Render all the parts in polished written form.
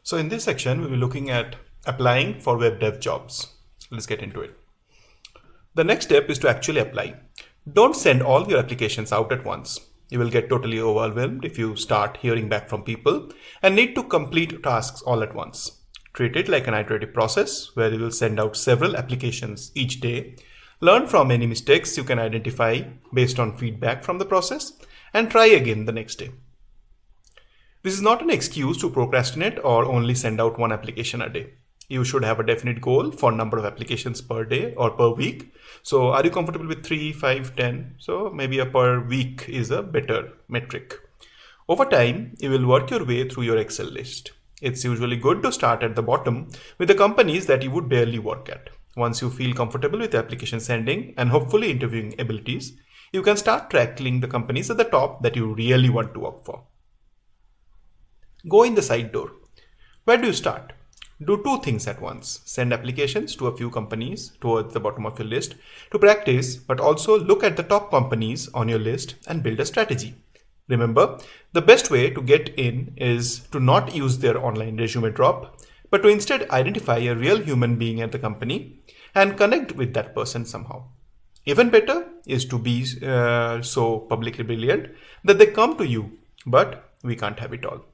So in this section, we'll be looking at applying for web dev jobs. Let's get into it. The next step is to actually apply. Don't send all your applications out at once. You will get totally overwhelmed if you start hearing back from people and need to complete tasks all at once. Treat it like an iterative process where you will send out several applications each day, learn from any mistakes you can identify based on feedback from the process, and try again the next day. This is not an excuse to procrastinate or only send out one application a day. You should have a definite goal for number of applications per day or per week. So are you comfortable with 3, 5, 10? So maybe a per week is a better metric. Over time, you will work your way through your Excel list. It's usually good to start at the bottom with the companies that you would barely work at. Once you feel comfortable with application sending and hopefully interviewing abilities, you can start tackling the companies at the top that you really want to work for. Go in the side door. Where do you start? Do two things at once. Send applications to a few companies towards the bottom of your list to practice, but also look at the top companies on your list and build a strategy. Remember, the best way to get in is to not use their online resume drop, but to instead identify a real human being at the company and connect with that person somehow. Even better is to be so publicly brilliant that they come to you, but we can't have it all.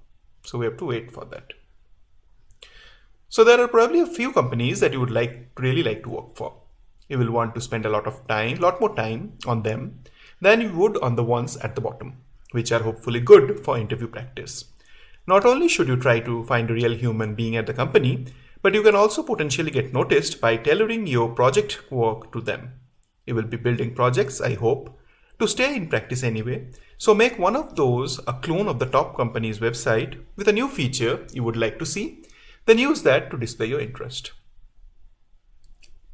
So we have to wait for that. So there are probably a few companies that you would really like to work for. You will want to spend a lot more time on them than you would on the ones at the bottom, which are hopefully good for interview practice. Not only should you try to find a real human being at the company, but you can also potentially get noticed by tailoring your project work to them. You will be building projects, I hope, to stay in practice anyway. So make one of those a clone of the top company's website with a new feature you would like to see, then use that to display your interest.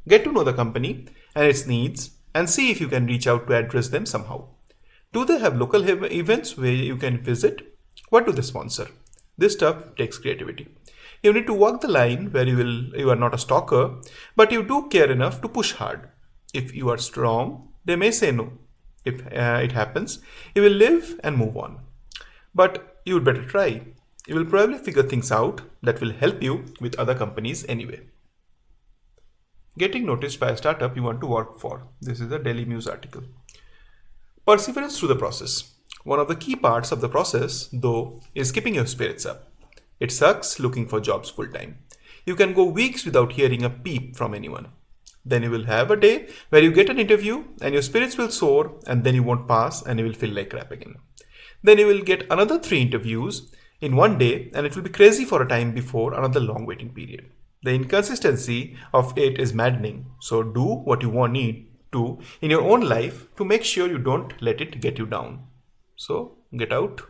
Get to know the company and its needs and see if you can reach out to address them somehow. Do they have local events where you can visit? What do they sponsor? This stuff takes creativity. You need to walk the line where you are not a stalker, but you do care enough to push hard. If you are strong, they may say no. If it happens, you will live and move on. But you would better try. You will probably figure things out that will help you with other companies anyway. Getting noticed by a startup you want to work for. This is a Daily News article. Perseverance through the process. One of the key parts of the process, though, is keeping your spirits up. It sucks looking for jobs full time. You can go weeks without hearing a peep from anyone. Then you will have a day where you get an interview and your spirits will soar, and then you won't pass and you will feel like crap again. Then you will get another 3 interviews in one day and it will be crazy for a time before another long waiting period. The inconsistency of it is maddening. So do what you need to in your own life to make sure you don't let it get you down. So get out,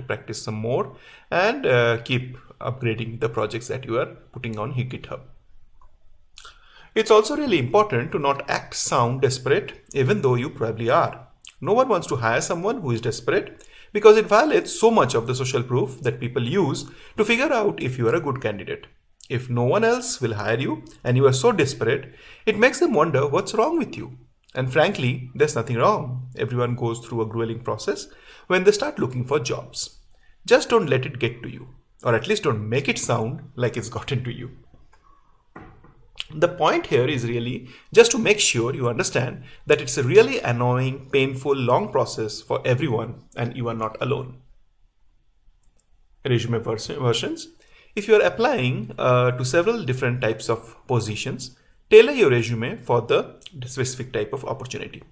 practice some more, and keep upgrading the projects that you are putting on GitHub. It's also really important to not sound desperate, even though you probably are. No one wants to hire someone who is desperate because it violates so much of the social proof that people use to figure out if you are a good candidate. If no one else will hire you and you are so desperate, it makes them wonder what's wrong with you. And frankly, there's nothing wrong. Everyone goes through a grueling process when they start looking for jobs. Just don't let it get to you, or at least don't make it sound like it's gotten to you. The point here is really just to make sure you understand that it's a really annoying, painful, long process for everyone and you are not alone. Resume versions. If you are applying to several different types of positions, tailor your resume for the specific type of opportunity.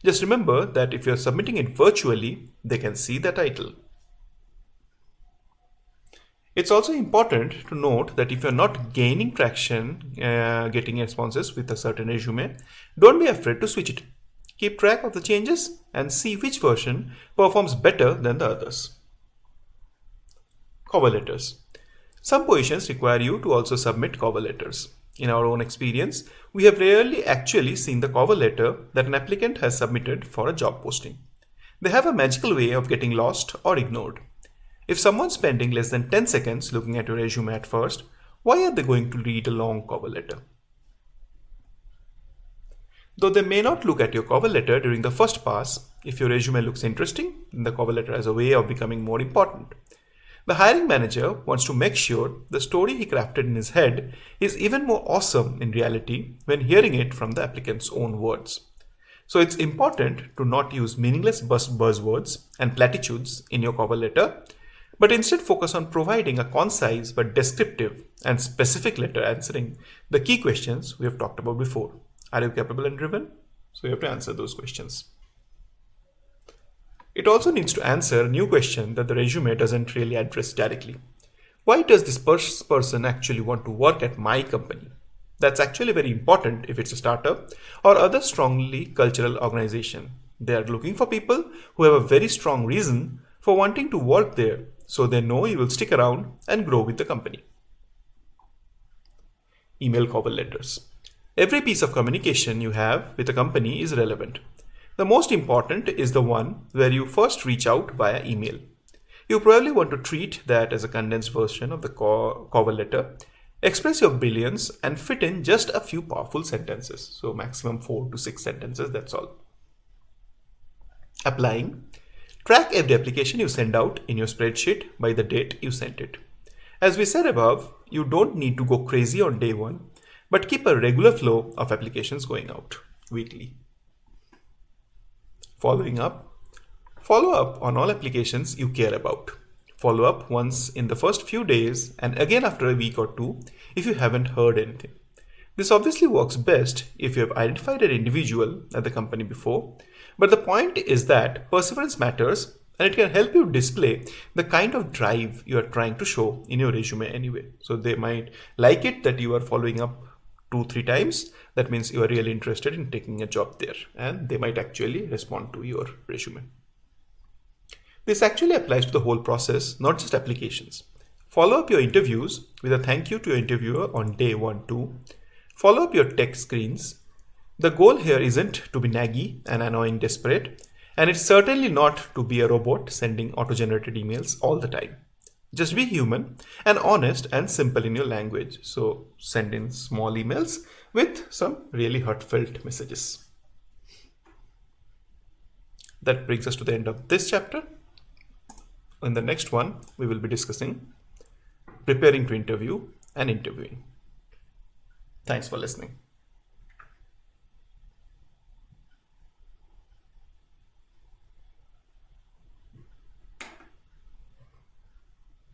Just remember that if you are submitting it virtually, they can see the title. It's also important to note that if you're not gaining traction, getting responses with a certain resume, don't be afraid to switch it. Keep track of the changes and see which version performs better than the others. Cover letters. Some positions require you to also submit cover letters. In our own experience, we have rarely actually seen the cover letter that an applicant has submitted for a job posting. They have a magical way of getting lost or ignored. If someone's spending less than 10 seconds looking at your resume at first, why are they going to read a long cover letter? Though they may not look at your cover letter during the first pass, if your resume looks interesting, then the cover letter has a way of becoming more important. The hiring manager wants to make sure the story he crafted in his head is even more awesome in reality when hearing it from the applicant's own words. So it's important to not use meaningless buzzwords and platitudes in your cover letter, but instead focus on providing a concise but descriptive and specific letter answering the key questions we have talked about before. Are you capable and driven? So you have to answer those questions. It also needs to answer a new question that the resume doesn't really address directly. Why does this person actually want to work at my company? That's actually very important if it's a startup or other strongly cultural organization. They are looking for people who have a very strong reason for wanting to work there, so they know you will stick around and grow with the company. Email cover letters. Every piece of communication you have with a company is relevant. The most important is the one where you first reach out via email. You probably want to treat that as a condensed version of the cover letter. Express your brilliance and fit in just a few powerful sentences. So maximum 4 to 6 sentences, that's all. Applying. Track every application you send out in your spreadsheet by the date you sent it. As we said above, you don't need to go crazy on day one, but keep a regular flow of applications going out weekly. Following up. Follow up on all applications you care about. Follow up once in the first few days and again after a week or two if you haven't heard anything. This obviously works best if you have identified an individual at the company before, but the point is that perseverance matters and it can help you display the kind of drive you are trying to show in your resume anyway. So they might like it that you are following up 2-3 times. That means you are really interested in taking a job there and they might actually respond to your resume. This actually applies to the whole process, not just applications. Follow up your interviews with a thank you to your interviewer on day 1 too. Follow up your tech screens. The goal here isn't to be naggy and annoying desperate, and it's certainly not to be a robot sending auto-generated emails all the time. Just be human and honest and simple in your language. So send in small emails with some really heartfelt messages. That brings us to the end of this chapter. In the next one, we will be discussing preparing to interview and interviewing. Thanks for listening.